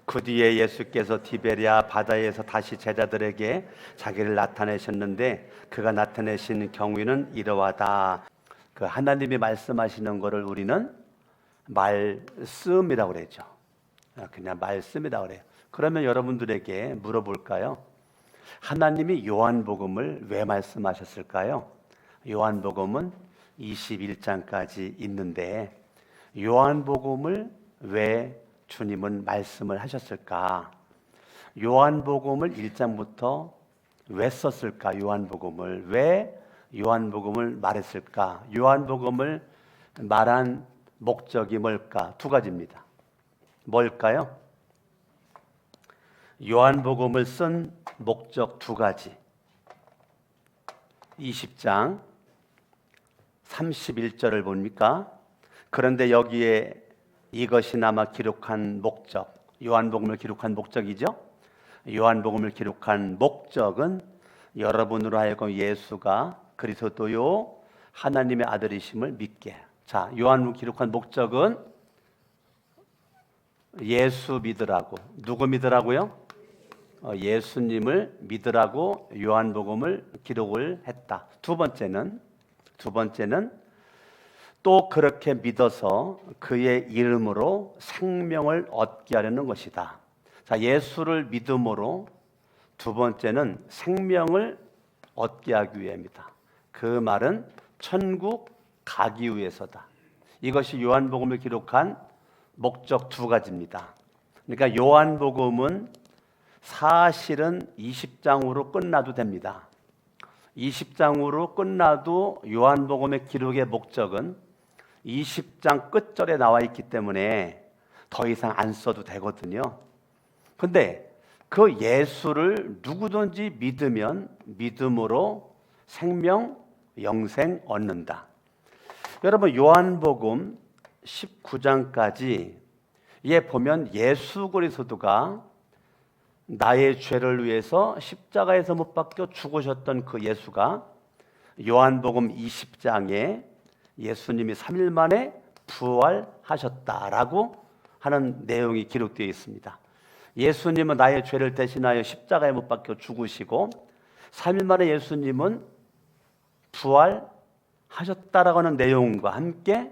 그 뒤에 예수께서 디베랴 바다에서 다시 제자들에게 자기를 나타내셨는데 그가 나타내신 경위는 이러하다. 그 하나님이 말씀하시는 것을 우리는 말씀이라고 그러죠. 그냥 말씀이라고 그래요. 그러면 여러분들에게 물어볼까요? 하나님이 요한복음을 왜 말씀하셨을까요? 요한복음은 21장까지 있는데 요한복음을 왜 주님은 말씀을 하셨을까? 요한복음을 1장부터 왜 썼을까? 요한복음을 왜 요한복음을 말했을까? 요한복음을 말한 목적이 뭘까? 두 가지입니다. 뭘까요? 요한복음을 쓴 목적 두 가지. 20장 31절을 봅니까? 그런데 여기에 이것이나마 기록한 목적, 요한복음을 기록한 목적이죠. 요한복음을 기록한 목적은 여러분으로 하여금 예수가 그리스도요 하나님의 아들이심을 믿게. 자, 요한복음 기록한 목적은 예수 믿으라고. 누구 믿으라고요? 예수님을 믿으라고 요한복음을 기록을 했다. 두 번째는 또 그렇게 믿어서 그의 이름으로 생명을 얻게 하려는 것이다. 자, 예수를 믿음으로 두 번째는 생명을 얻게 하기 위함이다. 그 말은 천국 가기 위해서다. 이것이 요한복음을 기록한 목적 두 가지입니다. 그러니까 요한복음은 사실은 20장으로 끝나도 됩니다. 20장으로 끝나도 요한복음의 기록의 목적은 20장 끝절에 나와 있기 때문에 더 이상 안 써도 되거든요. 근데 그 예수를 누구든지 믿으면 믿음으로 생명, 영생 얻는다. 여러분 요한복음 19장까지 보면 예수 그리스도가 나의 죄를 위해서 십자가에서 못 박혀 죽으셨던 그 예수가 요한복음 20장에 예수님이 3일 만에 부활하셨다라고 하는 내용이 기록되어 있습니다. 예수님은 나의 죄를 대신하여 십자가에 못 박혀 죽으시고 3일 만에 예수님은 부활하셨다라고 하는 내용과 함께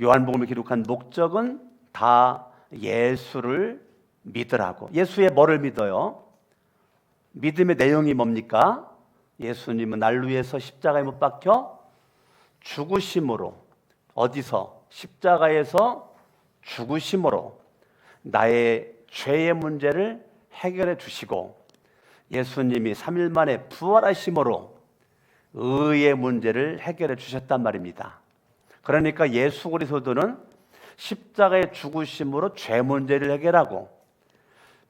요한복음을 기록한 목적은 다 예수를 믿으라고. 예수의 뭐를 믿어요? 믿음의 내용이 뭡니까? 예수님은 날 위해서 십자가에 못 박혀 죽으심으로, 어디서? 십자가에서 죽으심으로 나의 죄의 문제를 해결해 주시고 예수님이 3일 만에 부활하심으로 의의 문제를 해결해 주셨단 말입니다. 그러니까 예수 그리스도는 십자가의 죽으심으로 죄 문제를 해결하고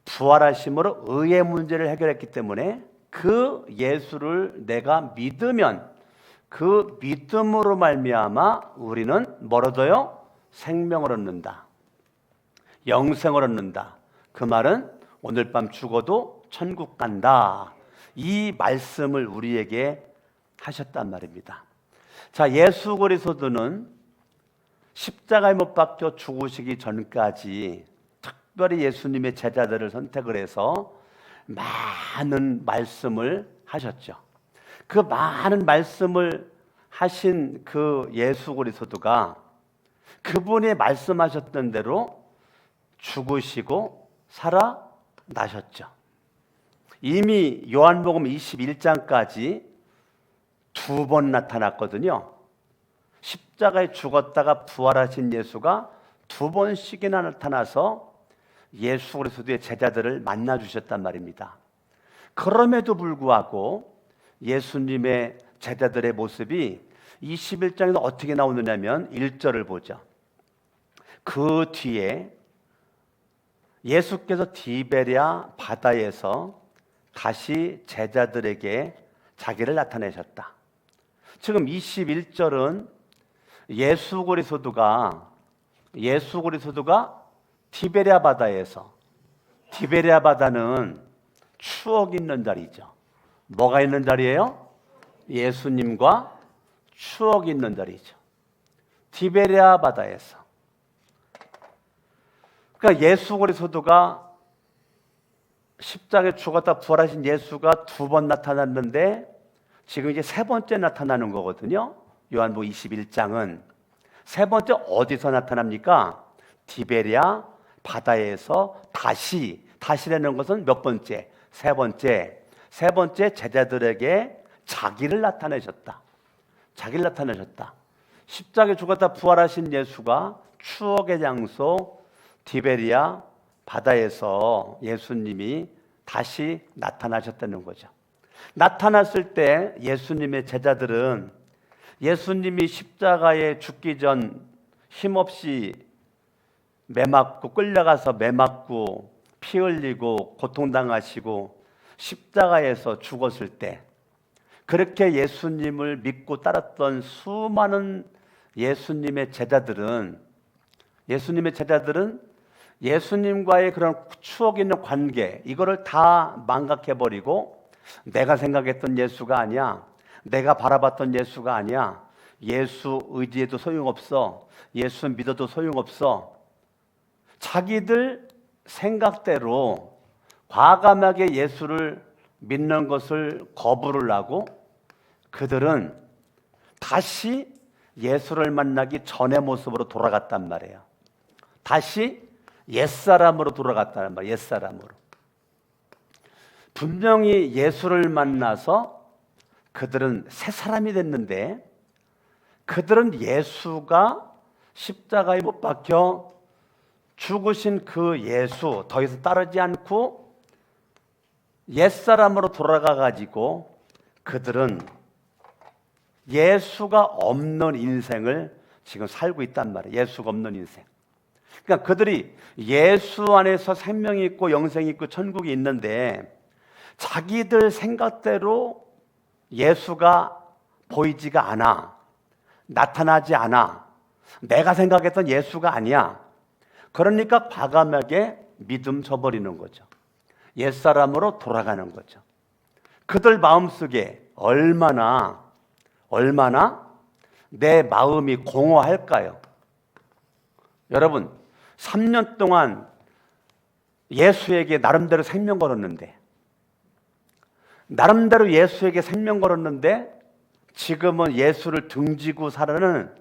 부활하심으로 의의 문제를 해결했기 때문에 그 예수를 내가 믿으면 그 믿음으로 말미암아 우리는 뭘 얻어요? 생명을 얻는다. 영생을 얻는다. 그 말은 오늘 밤 죽어도 천국 간다. 이 말씀을 우리에게 하셨단 말입니다. 자, 예수 그리스도는 십자가에 못 박혀 죽으시기 전까지 특별히 예수님의 제자들을 선택을 해서 많은 말씀을 하셨죠. 그 많은 말씀을 하신 그 예수 그리스도가 그분이 말씀하셨던 대로 죽으시고 살아나셨죠. 이미 요한복음 21장까지 두 번 나타났거든요. 십자가에 죽었다가 부활하신 예수가 두 번씩이나 나타나서 예수 그리스도의 제자들을 만나 주셨단 말입니다. 그럼에도 불구하고 예수님의 제자들의 모습이 21장에서 어떻게 나오느냐면 1절을 보죠. 그 뒤에 예수께서 디베랴 바다에서 다시 제자들에게 자기를 나타내셨다. 지금 21절은 예수 그리스도가 디베랴 바다에서, 디베랴 바다는 추억이 있는 자리죠. 뭐가 있는 자리예요? 예수님과 추억이 있는 자리죠. 디베랴 바다에서. 그러니까 예수 그리스도가 십자가에 죽었다 부활하신 예수가 두 번 나타났는데 지금 이제 세 번째 나타나는 거거든요. 요한복음 21장은 세 번째 어디서 나타납니까? 디베랴 바다에서 다시라는 것은 몇 번째? 세 번째 제자들에게 자기를 나타내셨다. 십자가에 죽었다 부활하신 예수가 추억의 장소 디베랴 바다에서 예수님이 다시 나타나셨다는 거죠. 나타났을 때 예수님의 제자들은 예수님이 십자가에 죽기 전 힘없이 끌려가서 매 맞고 피 흘리고 고통당하시고 십자가에서 죽었을 때 그렇게 예수님을 믿고 따랐던 수많은 예수님의 제자들은 예수님과의 그런 추억 있는 관계 이거를 다 망각해버리고 내가 생각했던 예수가 아니야, 내가 바라봤던 예수가 아니야, 예수 의지해도 소용없어, 예수 믿어도 소용없어, 자기들 생각대로 과감하게 예수를 믿는 것을 거부를 하고 그들은 다시 예수를 만나기 전의 모습으로 돌아갔단 말이에요. 다시 옛사람으로 돌아갔다는 말이에요. 옛사람으로. 분명히 예수를 만나서 그들은 새 사람이 됐는데 그들은 예수가 십자가에 못 박혀 죽으신 그 예수 더 이상 따르지 않고 옛사람으로 돌아가 가지고 그들은 예수가 없는 인생을 지금 살고 있단 말이에요. 예수가 없는 인생. 그러니까 그들이 예수 안에서 생명이 있고 영생이 있고 천국이 있는데 자기들 생각대로 예수가 보이지가 않아, 나타나지 않아, 내가 생각했던 예수가 아니야. 그러니까 과감하게 믿음 저버리는 거죠. 옛사람으로 돌아가는 거죠. 그들 마음속에 얼마나 내 마음이 공허할까요? 여러분 3년 동안 예수에게 나름대로 생명 걸었는데 지금은 예수를 등지고 살아가는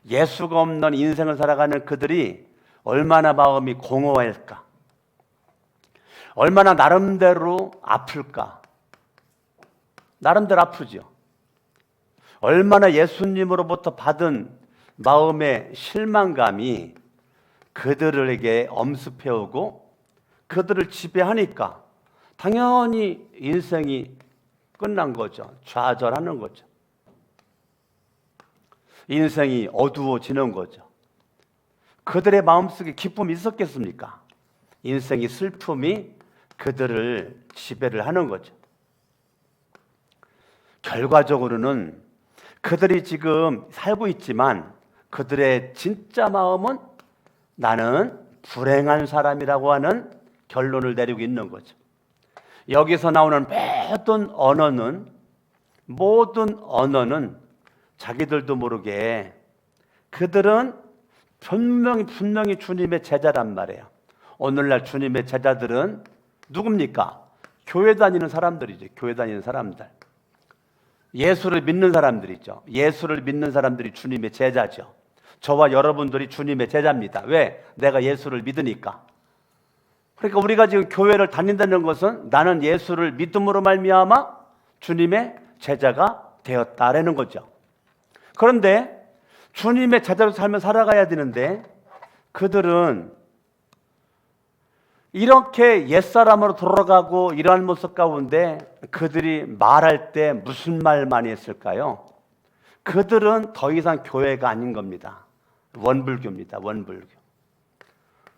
예수가 없는 인생을 살아가는 그들이 얼마나 마음이 공허할까? 얼마나 나름대로 아플까? 나름대로 아프죠. 얼마나 예수님으로부터 받은 마음의 실망감이 그들에게 엄습해오고 그들을 지배하니까 당연히 인생이 끝난 거죠. 좌절하는 거죠. 인생이 어두워지는 거죠. 그들의 마음속에 기쁨이 있었겠습니까? 인생의 슬픔이 그들을 지배를 하는 거죠. 결과적으로는 그들이 지금 살고 있지만 그들의 진짜 마음은 나는 불행한 사람이라고 하는 결론을 내리고 있는 거죠. 여기서 나오는 모든 언어는 자기들도 모르게 그들은 분명히 주님의 제자란 말이에요. 오늘날 주님의 제자들은 누굽니까? 교회 다니는 사람들이죠. 교회 다니는 사람들. 예수를 믿는 사람들이죠. 예수를 믿는 사람들이 주님의 제자죠. 저와 여러분들이 주님의 제자입니다. 왜? 내가 예수를 믿으니까. 그러니까 우리가 지금 교회를 다닌다는 것은 나는 예수를 믿음으로 말미암아 주님의 제자가 되었다라는 거죠. 그런데 주님의 제자로 살며 살아가야 되는데 그들은 이렇게 옛사람으로 돌아가고 이러한 모습 가운데 그들이 말할 때 무슨 말 많이 했을까요? 그들은 더 이상 교회가 아닌 겁니다. 원불교입니다. 원불교.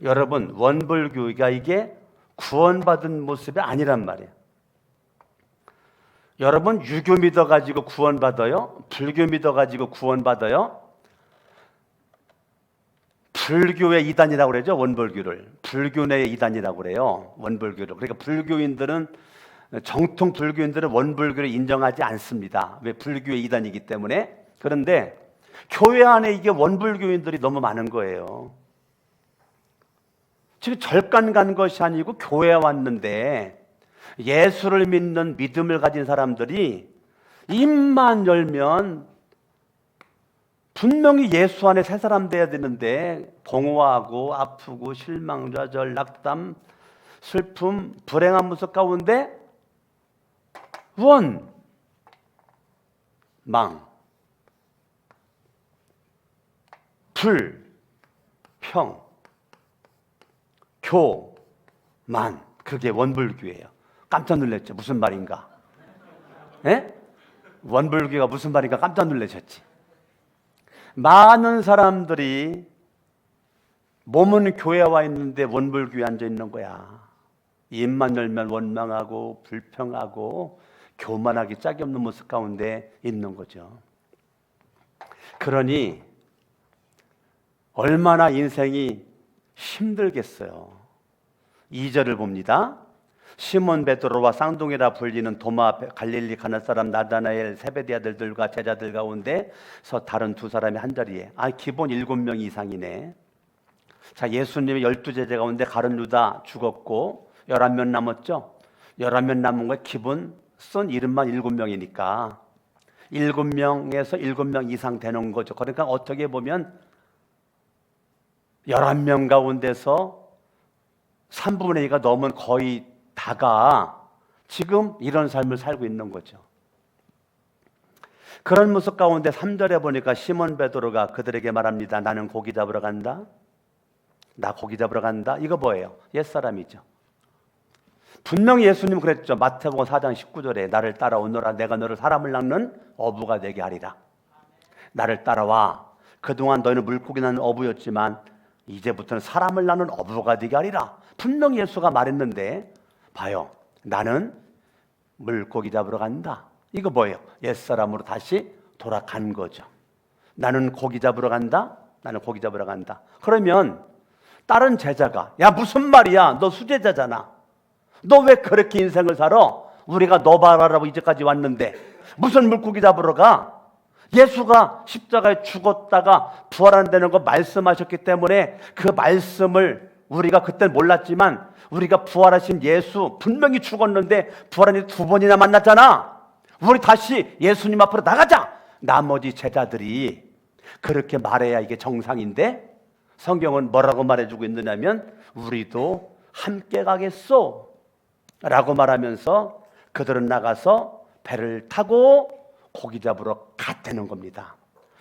여러분 원불교가 이게 구원받은 모습이 아니란 말이에요. 여러분 유교 믿어가지고 구원받아요? 불교 믿어가지고 구원받아요? 불교의 이단이라고 그러죠. 원불교를 불교의 이단이라고 그래요. 원불교를. 그러니까 정통 불교인들은 원불교를 인정하지 않습니다. 왜? 불교의 이단이기 때문에. 그런데 교회 안에 이게 원불교인들이 너무 많은 거예요. 지금 절간 간 것이 아니고 교회에 왔는데 예수를 믿는 믿음을 가진 사람들이 입만 열면 분명히 예수 안에 새 사람 돼야 되는데 공허하고 아프고 실망, 좌절, 낙담, 슬픔, 불행한 모습 가운데 원망, 불평, 교만, 그게 원불교예요. 깜짝 놀랐죠. 무슨 말인가? 예? 원불교가 무슨 말인가 깜짝 놀라셨지. 많은 사람들이 몸은 교회에 와 있는데 원불교에 앉아 있는 거야. 입만 열면 원망하고 불평하고 교만하기 짝이 없는 모습 가운데 있는 거죠. 그러니 얼마나 인생이 힘들겠어요. 2절을 봅니다. 시몬 베드로와 쌍둥이라 불리는 도마, 갈릴리 가는 사람 나다나엘, 세베대 아들들과 제자들 가운데서 다른 두 사람이 한 자리에, 기본 7명 이상이네. 자, 예수님의 12제자 가운데 가룟 유다 죽었고 11명 남았죠. 11명 남은 거에 기본 쓴 이름만 7명이니까 7명에서 7명 이상 되는 거죠. 그러니까 어떻게 보면 11명 가운데서 3분의 2가 넘은 거의 다가 지금 이런 삶을 살고 있는 거죠. 그런 모습 가운데 3절에 보니까 시몬 베드로가 그들에게 말합니다. 나는 고기 잡으러 간다. 나 고기 잡으러 간다. 이거 뭐예요? 옛사람이죠. 분명히 예수님 그랬죠. 마태복음 4장 19절에 나를 따라오너라. 내가 너를 사람을 낚는 어부가 되게 하리라. 나를 따라와. 그동안 너희는 물고기 낚는 어부였지만 이제부터는 사람을 낚는 어부가 되게 하리라. 분명히 예수가 말했는데 봐요. 나는 물고기 잡으러 간다. 이거 뭐예요? 옛사람으로 다시 돌아간 거죠. 나는 고기 잡으러 간다. 나는 고기 잡으러 간다. 그러면 다른 제자가 야 무슨 말이야? 너 수제자잖아. 너 왜 그렇게 인생을 살아? 우리가 너 봐라라고 이제까지 왔는데 무슨 물고기 잡으러 가? 예수가 십자가에 죽었다가 부활한다는 거 말씀하셨기 때문에 그 말씀을 우리가 그때 몰랐지만 우리가 부활하신 예수 분명히 죽었는데 부활한 지 2번이나 만났잖아. 우리 다시 예수님 앞으로 나가자. 나머지 제자들이 그렇게 말해야 이게 정상인데 성경은 뭐라고 말해주고 있느냐면 우리도 함께 가겠소 라고 말하면서 그들은 나가서 배를 타고 고기 잡으러 갔다는 겁니다.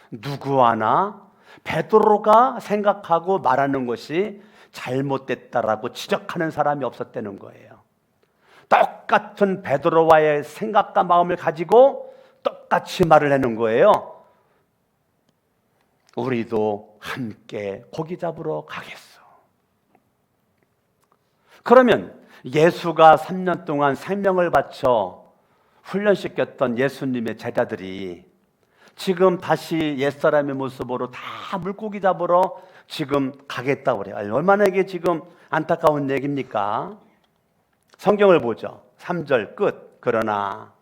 누구 하나 베드로가 생각하고 말하는 것이 잘못됐다라고 지적하는 사람이 없었다는 거예요. 똑같은 베드로와의 생각과 마음을 가지고 똑같이 말을 하는 거예요. 우리도 함께 고기 잡으러 가겠어. 그러면 예수가 3년 동안 생명을 바쳐 훈련시켰던 예수님의 제자들이 지금 다시 옛사람의 모습으로 다 물고기 잡으러 지금 가겠다고 그래요. 얼마나 이게 지금 안타까운 얘기입니까? 성경을 보죠. 3절 끝. 그러나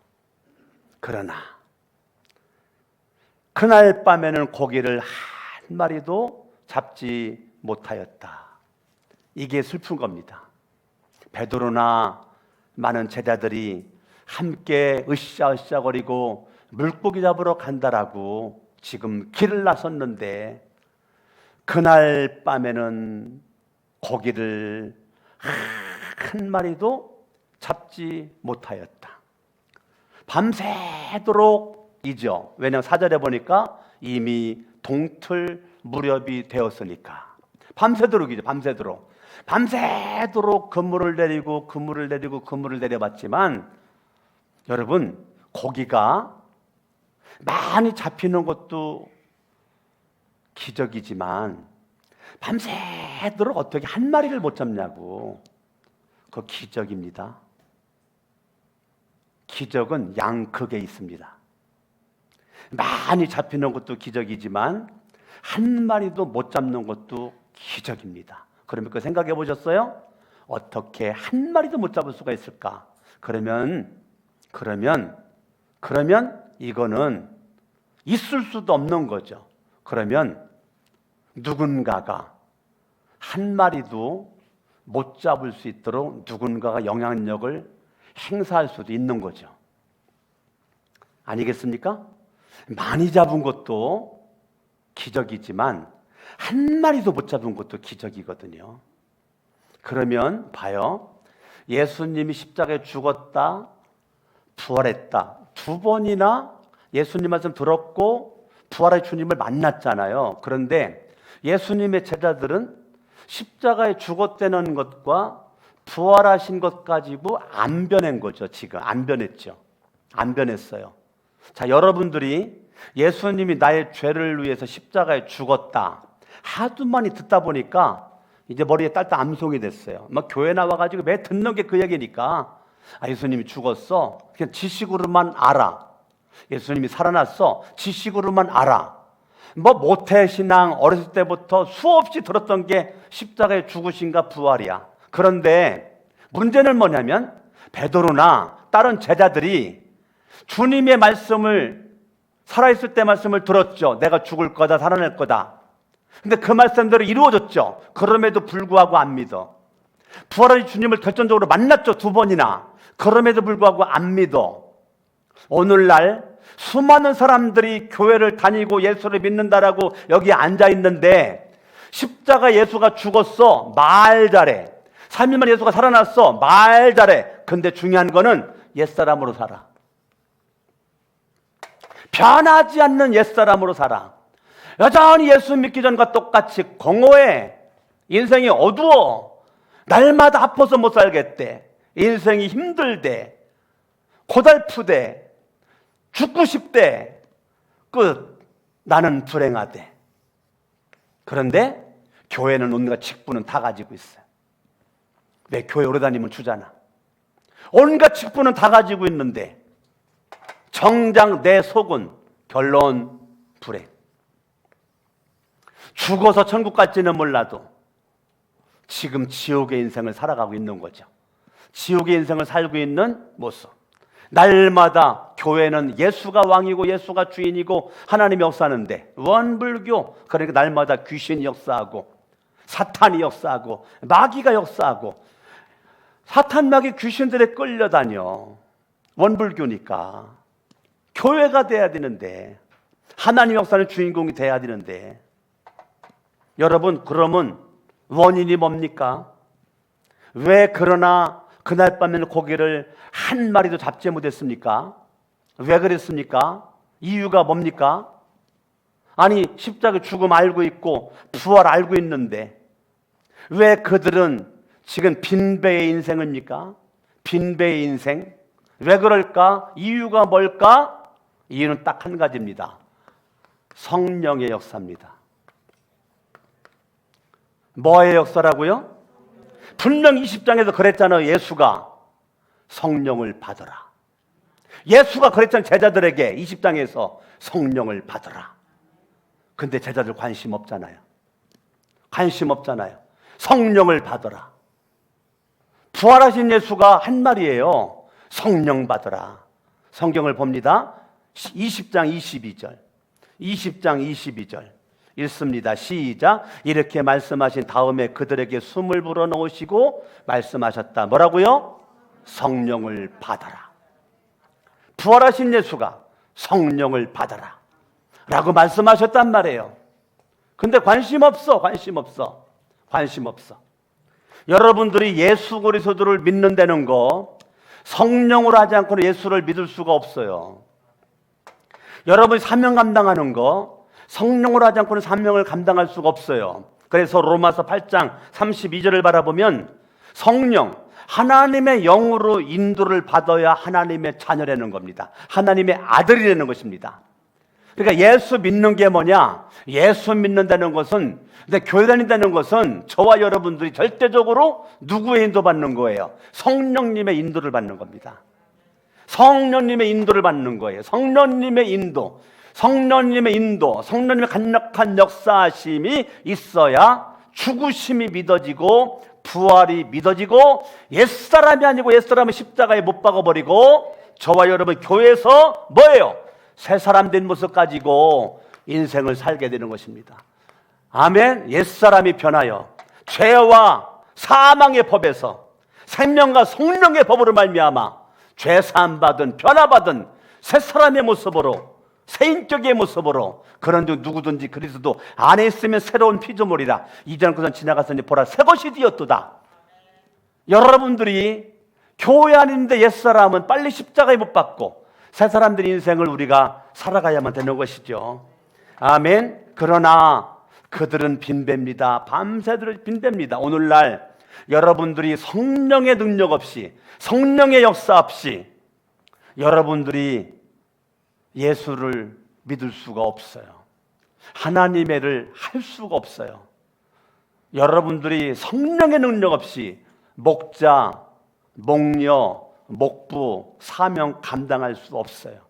그날 밤에는 고기를 한 마리도 잡지 못하였다. 이게 슬픈 겁니다. 베드로나 많은 제자들이 함께 으쌰으쌰거리고 물고기 잡으러 간다라고 지금 길을 나섰는데 그날 밤에는 고기를 한 마리도 잡지 못하였다. 밤새도록이죠. 왜냐하면 4절에 보니까 이미 동틀 무렵이 되었으니까 밤새도록이죠. 밤새도록 그물을 내리고 그물을 내려봤지만 여러분 고기가 많이 잡히는 것도 기적이지만 밤새도록 어떻게 한 마리를 못 잡냐고. 그거 기적입니다. 기적은 양극에 있습니다. 많이 잡히는 것도 기적이지만 한 마리도 못 잡는 것도 기적입니다. 그러면 그 생각해 보셨어요? 어떻게 한 마리도 못 잡을 수가 있을까? 그러면 이거는 있을 수도 없는 거죠. 그러면 누군가가 한 마리도 못 잡을 수 있도록 누군가가 영향력을 행사할 수도 있는 거죠. 아니겠습니까? 많이 잡은 것도 기적이지만 한 마리도 못 잡은 것도 기적이거든요. 그러면 봐요. 예수님이 십자가에 죽었다, 부활했다. 두 번이나 예수님 말씀 들었고 부활의 주님을 만났잖아요. 그런데 예수님의 제자들은 십자가에 죽었다는 것과 부활하신 것 가지고 안 변한 거죠. 지금 안 변했죠. 안 변했어요. 자, 여러분들이 예수님이 나의 죄를 위해서 십자가에 죽었다 하도 많이 듣다 보니까 이제 머리에 딸딱 암송이 됐어요. 막 교회 나와가지고 매 듣는 게 그 얘기니까, 아, 예수님이 죽었어, 그냥 지식으로만 알아. 예수님이 살아났어, 지식으로만 알아. 뭐 모태신앙 어렸을 때부터 수없이 들었던 게 십자가에 죽으신가 부활이야. 그런데 문제는 뭐냐면 베드로나 다른 제자들이 주님의 말씀을, 살아있을 때 말씀을 들었죠. 내가 죽을 거다, 살아날 거다. 근데 그 말씀대로 이루어졌죠. 그럼에도 불구하고 안 믿어. 부활의 주님을 결정적으로 만났죠. 두 번이나. 그럼에도 불구하고 안 믿어. 오늘날 수많은 사람들이 교회를 다니고 예수를 믿는다라고 여기 앉아 있는데, 십자가 예수가 죽었어, 말 잘해. 3일 만에 예수가 살아났어, 말 잘해. 근데 중요한 거는 옛사람으로 살아. 변하지 않는 옛사람으로 살아. 여전히 예수 믿기 전과 똑같이 공허해. 인생이 어두워. 날마다 아파서 못 살겠대. 인생이 힘들대. 고달프대. 죽고 싶대. 나는 불행하대. 그런데 교회는 온갖 직분은 다 가지고 있어요. 왜? 교회 오래 다니면 주잖아. 온갖 직분은 다 가지고 있는데 정작 내 속은 결론 불행. 죽어서 천국 갈지는 몰라도 지금 지옥의 인생을 살아가고 있는 거죠. 지옥의 인생을 살고 있는 모습. 날마다 교회는 예수가 왕이고 예수가 주인이고 하나님이 역사하는데, 원불교, 그러니까 날마다 귀신이 역사하고 사탄이 역사하고 마귀가 역사하고, 사탄 마귀 귀신들에 끌려다녀. 원불교니까. 교회가 돼야 되는데, 하나님 역사는 주인공이 돼야 되는데, 여러분, 그러면 원인이 뭡니까? 왜 그러나 그날 밤에는 고기를 한 마리도 잡지 못했습니까? 왜 그랬습니까? 이유가 뭡니까? 아니, 십자가 죽음 알고 있고 부활 알고 있는데 왜 그들은 지금 빈배의 인생입니까? 빈배의 인생. 왜 그럴까? 이유가 뭘까? 이유는 딱 한 가지입니다. 성령의 역사입니다. 뭐의 역사라고요? 분명 20장에서 그랬잖아요. 예수가 성령을 받으라. 예수가 그랬잖아요. 제자들에게 20장에서 성령을 받으라. 근데 제자들 관심 없잖아요. 관심 없잖아요. 성령을 받으라. 부활하신 예수가 한 말이에요. 성령 받으라. 성경을 봅니다. 20장 22절. 20장 22절. 읽습니다. 시작. 이렇게 말씀하신 다음에 그들에게 숨을 불어넣으시고 말씀하셨다. 뭐라고요? 성령을 받아라. 부활하신 예수가 성령을 받아라 라고 말씀하셨단 말이에요. 근데 관심 없어. 관심 없어. 관심 없어. 여러분들이 예수 그리스도를 믿는다는 거, 성령으로 하지 않고는 예수를 믿을 수가 없어요. 여러분이 사명 감당하는 거, 성령으로 하지 않고는 사명을 감당할 수가 없어요. 그래서 로마서 8장 32절을 바라보면 성령, 하나님의 영으로 인도를 받아야 하나님의 자녀라는 겁니다. 하나님의 아들이라는 것입니다. 그러니까 예수 믿는 게 뭐냐? 예수 믿는다는 것은, 근데 교회 다닌다는 것은 저와 여러분들이 절대적으로 누구의 인도받는 거예요? 성령님의 인도를 받는 겁니다. 성령님의 인도를 받는 거예요. 성령님의 인도. 성령님의 인도, 성령님의 강력한 역사하심이 있어야 죽으심이 믿어지고 부활이 믿어지고, 옛사람이 아니고 옛사람을 십자가에 못 박아버리고 저와 여러분 교회에서 뭐예요? 새 사람 된 모습 가지고 인생을 살게 되는 것입니다. 아멘. 옛사람이 변하여 죄와 사망의 법에서 생명과 성령의 법으로 말미암아 죄사함 받은 변화받은 새 사람의 모습으로 새인격의 모습으로 그런 중 누구든지 그리스도 안에 있으면 새로운 피조물이라 이전 것은 지나갔으니 보라 새 것이 되었도다. 여러분들이 교회 안에 있는데 옛사람은 빨리 십자가에 못 박고 새 사람들의 인생을 우리가 살아가야만 되는 것이죠. 아멘. 그러나 그들은 빈배입니다. 밤새도록 빈배입니다. 오늘날 여러분들이 성령의 능력 없이 성령의 역사 없이 여러분들이 예수를 믿을 수가 없어요. 하나님의 일을 할 수가 없어요. 여러분들이 성령의 능력 없이 목자, 목녀, 목부, 사명 감당할 수 없어요.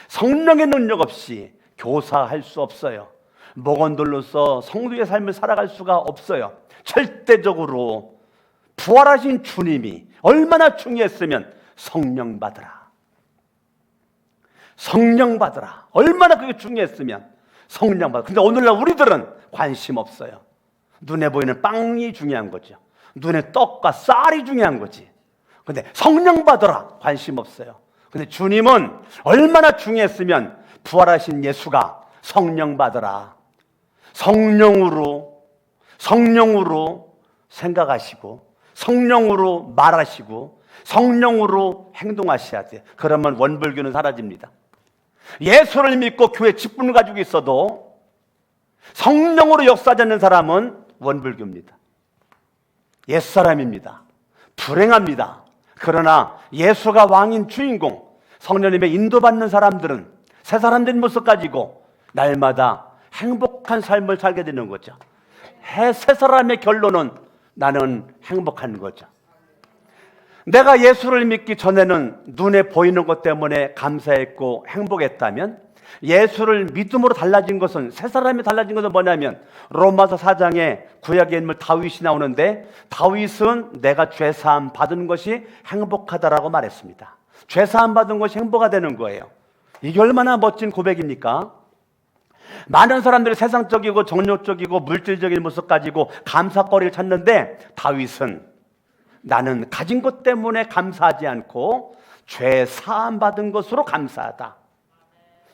성령의 능력 없이 교사할 수 없어요. 목원들로서 성도의 삶을 살아갈 수가 없어요. 절대적으로 부활하신 주님이 얼마나 중요했으면 성령 받으라. 성령 받으라. 얼마나 그게 중요했으면 성령 받으라. 근데 오늘날 우리들은 관심 없어요. 눈에 보이는 빵이 중요한 거죠. 눈에 떡과 쌀이 중요한 거지. 근데 성령 받으라 관심 없어요. 근데 주님은 얼마나 중요했으면 부활하신 예수가 성령 받으라. 성령으로 생각하시고 성령으로 말하시고 성령으로 행동하셔야 돼요. 그러면 원불교는 사라집니다. 예수를 믿고 교회 직분을 가지고 있어도 성령으로 역사하지 않는 사람은 원불교입니다. 옛사람입니다. 불행합니다. 그러나 예수가 왕인 주인공, 성령님의 인도받는 사람들은 새 사람된 모습 가지고 날마다 행복한 삶을 살게 되는 거죠. 새 사람의 결론은 나는 행복한 거죠. 내가 예수를 믿기 전에는 눈에 보이는 것 때문에 감사했고 행복했다면 예수를 믿음으로 달라진 것은 새 사람이 달라진 것은 뭐냐면 로마서 4장에 구약의 인물 다윗이 나오는데 다윗은 내가 죄사함 받은 것이 행복하다라고 말했습니다. 죄사함 받은 것이 행복가 되는 거예요. 이게 얼마나 멋진 고백입니까? 많은 사람들이 세상적이고 정욕적이고 물질적인 모습 가지고 감사거리를 찾는데 다윗은 나는 가진 것 때문에 감사하지 않고 죄 사함 받은 것으로 감사하다.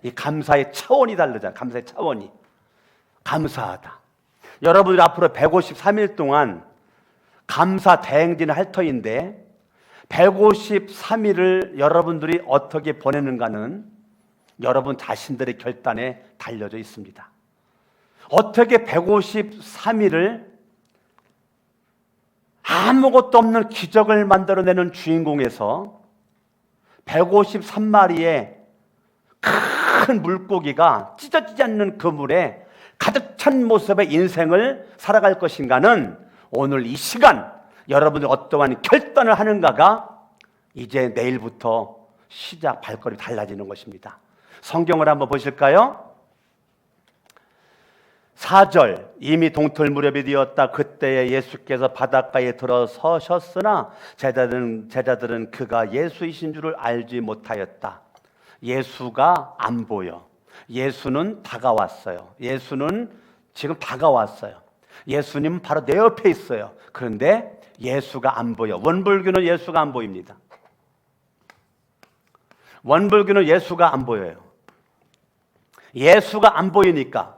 이 감사의 차원이 다르잖아요. 감사의 차원이. 감사하다. 여러분들 앞으로 153일 동안 감사 대행진을 할 터인데 153일을 여러분들이 어떻게 보내는가는 여러분 자신들의 결단에 달려져 있습니다. 어떻게 153일을 아무것도 없는 기적을 만들어내는 주인공에서 153마리의 큰 물고기가 찢어지지 않는 그물에 가득 찬 모습의 인생을 살아갈 것인가는 오늘 이 시간 여러분들이 어떠한 결단을 하는가가 이제 내일부터 시작 발걸음이 달라지는 것입니다. 성경을 한번 보실까요? 4절 이미 동틀 무렵이 되었다. 그때에 예수께서 바닷가에 들어서셨으나 제자들은 그가 예수이신 줄을 알지 못하였다. 예수가 안 보여. 예수는 다가왔어요. 예수는 지금 다가왔어요. 예수님은 바로 내 옆에 있어요. 그런데 예수가 안 보여. 원불교는 예수가 안 보입니다. 원불교는 예수가 안 보여요. 예수가 안 보이니까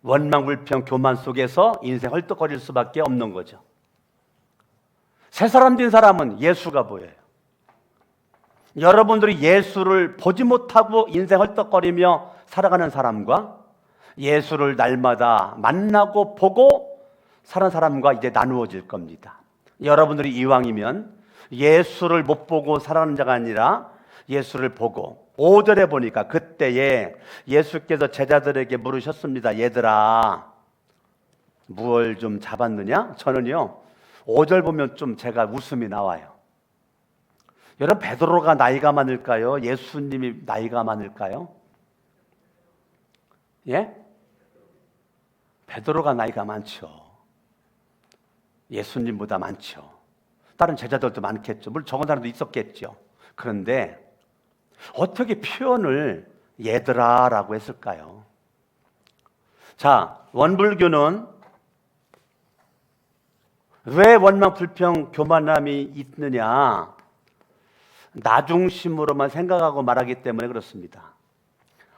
원망불평 교만 속에서 인생 헐떡거릴 수밖에 없는 거죠. 새 사람 된 사람은 예수가 보여요. 여러분들이 예수를 보지 못하고 인생 헐떡거리며 살아가는 사람과 예수를 날마다 만나고 보고 사는 사람과 이제 나누어질 겁니다. 여러분들이 이왕이면 예수를 못 보고 살아가는 자가 아니라 예수를 보고 5절에 보니까 그때에 예수께서 제자들에게 물으셨습니다. 얘들아 무얼 좀 잡았느냐? 저는요 5절 보면 좀 제가 웃음이 나와요. 여러분 베드로가 나이가 많을까요? 예수님이 나이가 많을까요? 예? 베드로가 나이가 많죠. 예수님보다 많죠. 다른 제자들도 많겠죠. 물론 적은 사람도 있었겠죠. 그런데 어떻게 표현을 얘들아라고 했을까요? 자, 원불교는 왜 원망, 불평, 교만함이 있느냐? 나 중심으로만 생각하고 말하기 때문에 그렇습니다.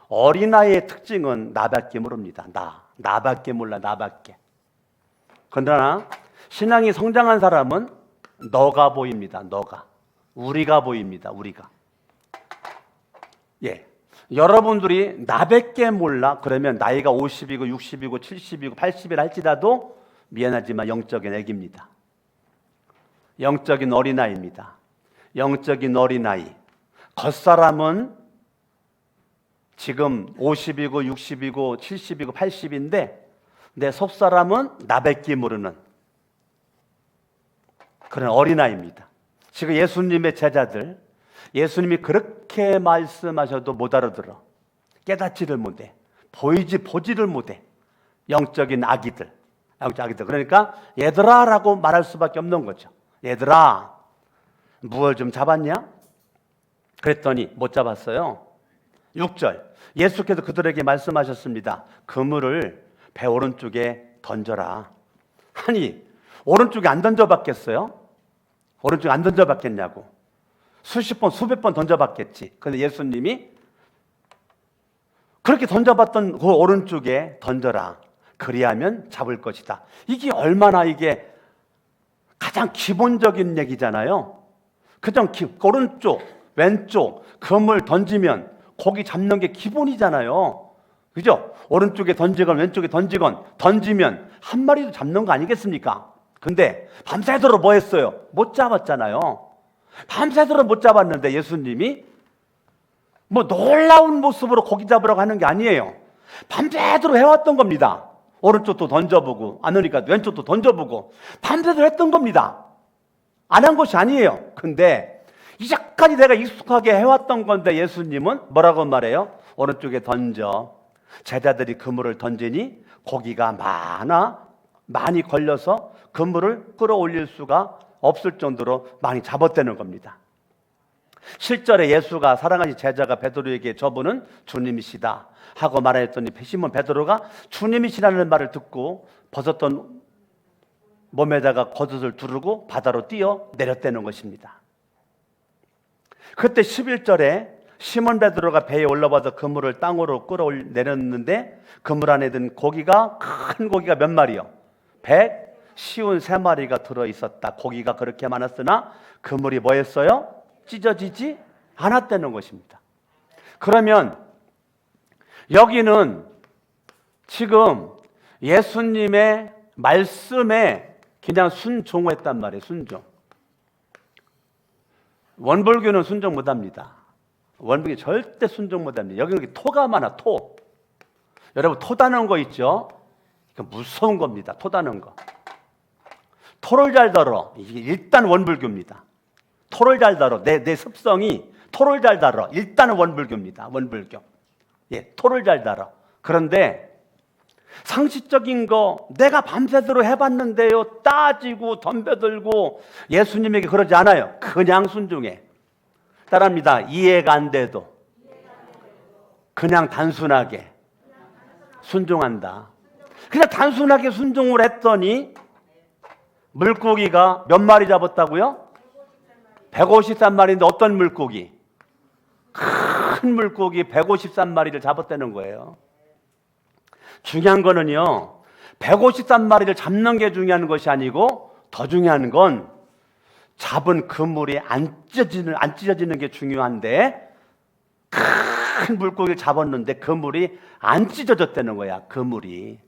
어린아이의 특징은 나밖에 모릅니다. 나밖에 몰라, 나밖에. 그러나 신앙이 성장한 사람은 너가 보입니다. 너가. 우리가 보입니다. 우리가. 예. 여러분들이 나밖에 몰라 그러면 나이가 50이고 60이고 70이고 80이라 할지라도 미안하지만 영적인 애기입니다. 영적인 어린아이입니다. 영적인 어린아이. 겉사람은 지금 50이고 60이고 70이고 80인데 내 속사람은 나밖에 모르는 그런 어린아이입니다. 지금 예수님의 제자들, 예수님이 그렇게 말씀하셔도 못 알아들어. 깨닫지를 못해. 보지를 못해. 영적인 아기들. 그러니까 얘들아 라고 말할 수밖에 없는 거죠. 얘들아, 무얼 좀 잡았냐? 그랬더니 못 잡았어요. 6절, 예수께서 그들에게 말씀하셨습니다. 그물을 배 오른쪽에 던져라. 아니, 오른쪽에 안 던져봤겠어요? 오른쪽에 안 던져봤겠냐고. 수십 번, 수백 번 던져봤겠지. 그런데 예수님이 그렇게 던져봤던 그 오른쪽에 던져라. 그리하면 잡을 것이다. 이게 얼마나 이게 가장 기본적인 얘기잖아요. 그냥 오른쪽, 왼쪽 그물 던지면 고기 잡는 게 기본이잖아요. 그죠? 오른쪽에 던지건 왼쪽에 던지면 한 마리도 잡는 거 아니겠습니까? 근데 밤새도록 뭐 했어요? 못 잡았잖아요. 밤새도록 못 잡았는데 예수님이 뭐 놀라운 모습으로 고기 잡으라고 하는 게 아니에요. 밤새도록 해왔던 겁니다. 오른쪽도 던져보고 안 오니까 왼쪽도 던져보고 밤새도록 했던 겁니다. 안 한 것이 아니에요. 근데 이제까지 내가 익숙하게 해왔던 건데 예수님은 뭐라고 말해요? 오른쪽에 던져. 제자들이 그물을 던지니 고기가 많이 걸려서 그물을 끌어올릴 수가 없을 정도로 많이 잡았다는 겁니다. 실절에 예수가 사랑하신 제자가 베드로에게 저분은 주님이시다 하고 말했더니 시몬 베드로가 주님이시라는 말을 듣고 벗었던 몸에다가 겉옷을 두르고 바다로 뛰어 내렸다는 것입니다. 그때 11절에 시몬 베드로가 배에 올라와서 그물을 땅으로 끌어내렸는데 그물 안에 든 고기가 큰 고기가 몇 마리요? 153마리가 들어있었다. 고기가 그렇게 많았으나 그물이 뭐였어요? 찢어지지 않았다는 것입니다. 그러면 여기는 지금 예수님의 말씀에 그냥 순종했단 말이에요. 순종. 원불교는 순종 못합니다. 원불교 절대 순종 못합니다. 여기는 토가 많아. 토. 여러분 토다는 거 있죠? 무서운 겁니다. 토다는 거. 토를 잘 달어. 이게 일단 원불교입니다. 토를 잘 달어. 내 습성이 토를 잘 달어. 일단은 원불교입니다. 원불교. 예, 토를 잘 달어. 그런데 상식적인 거 내가 밤새도록 해봤는데요. 따지고 덤벼들고 예수님에게 그러지 않아요. 그냥 순종해. 따라합니다. 이해가 안 돼도 그냥 단순하게 순종한다. 그냥 단순하게 순종을 했더니 물고기가 몇 마리 잡았다고요? 153마리인데 어떤 물고기? 큰 물고기 153마리를 잡았다는 거예요. 중요한 거는요, 153마리를 잡는 게 중요한 것이 아니고 더 중요한 건 잡은 그물이 안 찢어지는 게 중요한데 큰 물고기를 잡았는데 그물이 안 찢어졌다는 거야. 그물이.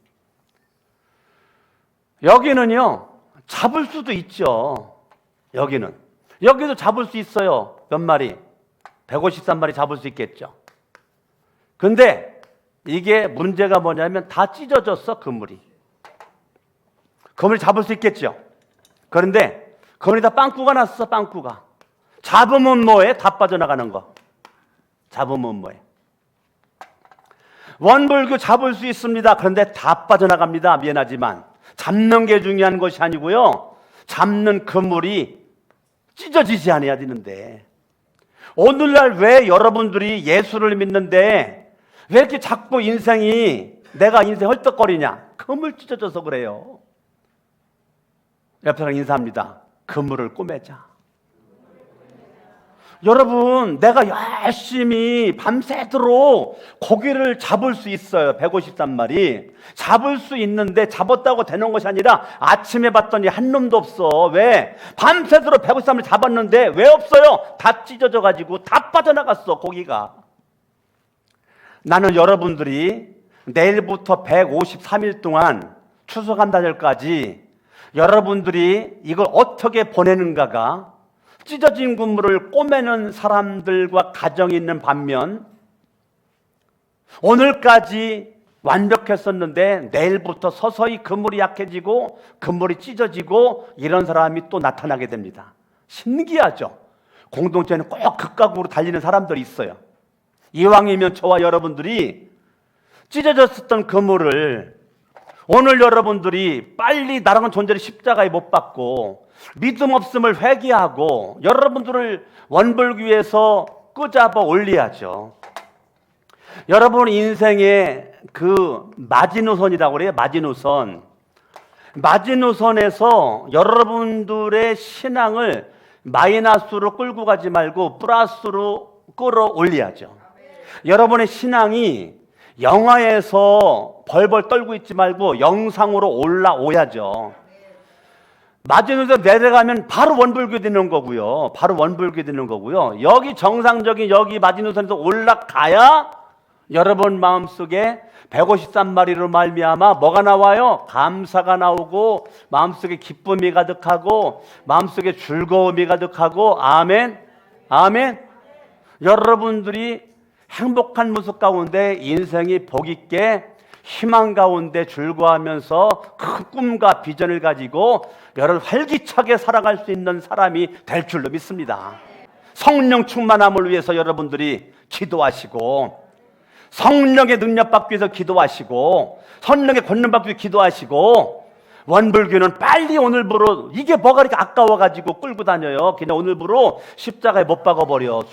여기는요, 잡을 수도 있죠. 여기도 잡을 수 있어요. 몇 마리? 153마리 잡을 수 있겠죠. 근데 이게 문제가 뭐냐면 다 찢어졌어. 그물이 잡을 수 있겠죠. 그런데 그물에다 빵꾸가 났어. 빵꾸가. 잡으면 뭐해? 다 빠져나가는 거. 잡으면 뭐해? 원불교 잡을 수 있습니다. 그런데 다 빠져나갑니다. 미안하지만 잡는 게 중요한 것이 아니고요, 잡는 그물이 찢어지지 않아야 되는데, 오늘날 왜 여러분들이 예수를 믿는데 왜 이렇게 자꾸 내가 인생 헐떡거리냐? 그물 찢어져서 그래요. 옆 사람 인사합니다. 그물을 꼬매자. 여러분, 내가 열심히 밤새도록 고기를 잡을 수 있어요. 153마리 잡을 수 있는데 잡았다고 되는 것이 아니라 아침에 봤더니 한 놈도 없어. 왜? 밤새도록 153마리 잡았는데 왜 없어요? 다 찢어져 가지고 다 빠져나갔어, 고기가. 나는 여러분들이 내일부터 153일 동안 추수감사절까지 여러분들이 이걸 어떻게 보내는가가 찢어진 그물을 꼬매는 사람들과 가정이 있는 반면, 오늘까지 완벽했었는데 내일부터 서서히 그물이 약해지고 그물이 찢어지고 이런 사람이 또 나타나게 됩니다. 신기하죠? 공동체는 꼭 극각으로 달리는 사람들이 있어요. 이왕이면 저와 여러분들이 찢어졌었던 그물을 오늘 여러분들이 빨리 나라는 존재를 십자가에 못 박고 믿음 없음을 회개하고 여러분들을 원불교에서 끄잡아 올려야죠. 여러분 인생의 그 마지노선이라고 그래요. 마지노선에서 여러분들의 신앙을 마이너스로 끌고 가지 말고 플러스로 끌어올려야죠. 여러분의 신앙이 영하에서 벌벌 떨고 있지 말고 영상으로 올라오야죠. 마지노선 내려가면 바로 원불교 되는 거고요. 여기 정상적인 여기 마지노선에서 올라가야 여러분 마음속에 153마리로 말미암아 뭐가 나와요? 감사가 나오고 마음속에 기쁨이 가득하고 마음속에 즐거움이 가득하고 아멘. 여러분들이 행복한 모습 가운데 인생이 복 있게 희망 가운데 즐거워하면서 큰 꿈과 비전을 가지고 여러분 활기차게 살아갈 수 있는 사람이 될 줄로 믿습니다. 성령 충만함을 위해서 여러분들이 기도하시고 성령의 능력 받기 위해서 기도하시고 성령의 권능 받기 위해서 기도하시고 원불교는 빨리 오늘부로 이게 뭐가 이렇게 아까워가지고 끌고 다녀요. 그냥 오늘부로 십자가에 못 박아버려.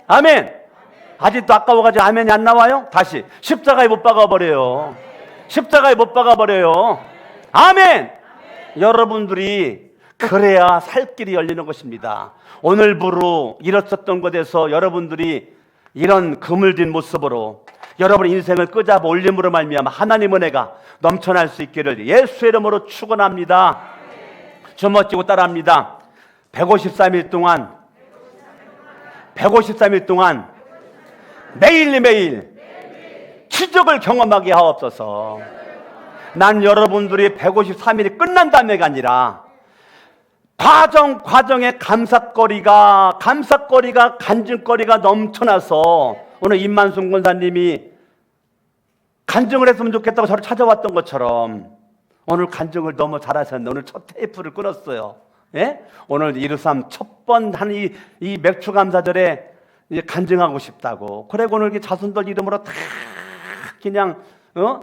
아멘. 아직도 아까워가지고 아멘이 안 나와요? 다시 십자가에 못 박아버려요. 아멘. 여러분들이 그래야 살 길이 열리는 것입니다. 오늘부로 잃었었던 곳에서 여러분들이 이런 그물진 모습으로 여러분의 인생을 끄잡아 올림으로 말미암아 하나님의 은혜가 넘쳐날 수 있기를 예수의 이름으로 축원합니다. 주먹 쥐고 따라합니다. 153일 동안 매일매일 기적을 경험하게 하옵소서. 난 여러분들이 153일이 끝난다며가 아니라 과정에 감사거리가 간증거리가 넘쳐나서 오늘 임만순 권사님이 간증을 했으면 좋겠다고 저를 찾아왔던 것처럼 오늘 간증을 너무 잘하셨는데 오늘 첫 테이프를 끊었어요. 예? 오늘 123 첫 번 한 이 맥주 감사절에 간증하고 싶다고. 그래 오늘 이렇게 자손들 이름으로 다 그냥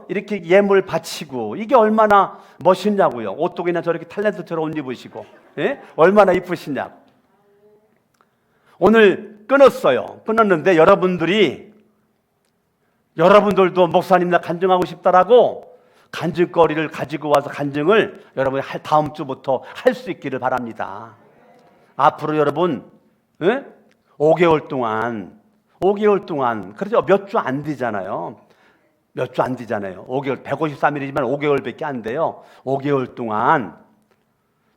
이렇게 예물 바치고 이게 얼마나 멋있냐고요. 옷도 그냥 저렇게 탤런트처럼 옷 입으시고, 예? 얼마나 이쁘시냐. 오늘 끊었는데 여러분들도 목사님 나 간증하고 싶다라고 간증거리를 가지고 와서 간증을 여러분이 다음 주부터 할 수 있기를 바랍니다. 앞으로 여러분 5개월 동안 그렇죠. 몇 주 안 되잖아요. 5개월 153일이지만 5개월밖에 안 돼요. 5개월 동안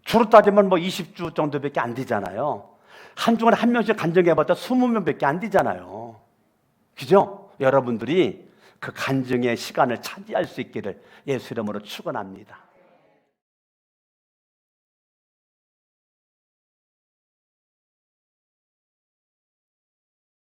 주로 따지면 20주 정도밖에 안 되잖아요. 한 주간에 한 명씩 간증해봤자 20명밖에 안 되잖아요. 그죠? 여러분들이 그 간증의 시간을 차지할 수 있기를 예수 이름으로 축원합니다.